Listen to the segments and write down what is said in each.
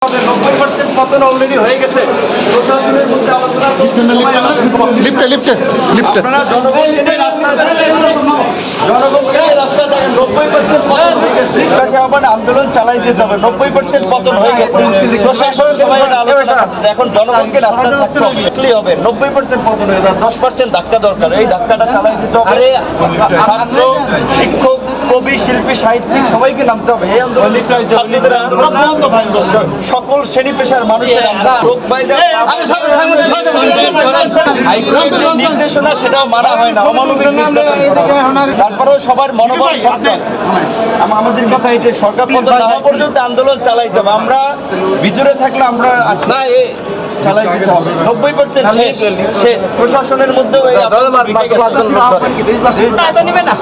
90% পতন অলরেডি হয়ে গেছে। প্রশাসনের মধ্যে আলোচনা আপনারা জনগণকে রাস্তা দেখেন 90% পতন হয়ে গেছে। আবার আন্দোলন চালাই যেতে হবে। 90% পতন হয়ে গেছে। প্রশাসন সবাই আলোচনা করছে। এখন জনগণকে রাস্তা থাকতে হবে। 90% পতন হয়ে গেছে। 10% ধাক্কা দরকার। এই ধাক্কাটা চালাই যেতে হবে। ছাত্র, শিক্ষক, কবি, শিল্পী, সাহিত্যিক সবাইকে নামতে হবে। এই আন্দোলন সকল শ্রেণী পেশার মানুষের নির্দেশনা সেটাও মানা হয় না। তারপরেও সবার মনোবল আমাদের কথা এটা সরকার পর্যন্ত আন্দোলন চালাইতে হবে। আমরা ভিতরে থাকলে আমরা চালাই দিতে হবে। 90% শেষ। প্রশাসনের মধ্যেও নিবে না।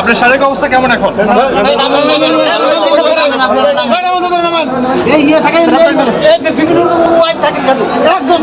আপনার শারীরিক অবস্থা কেমন এখন? একদম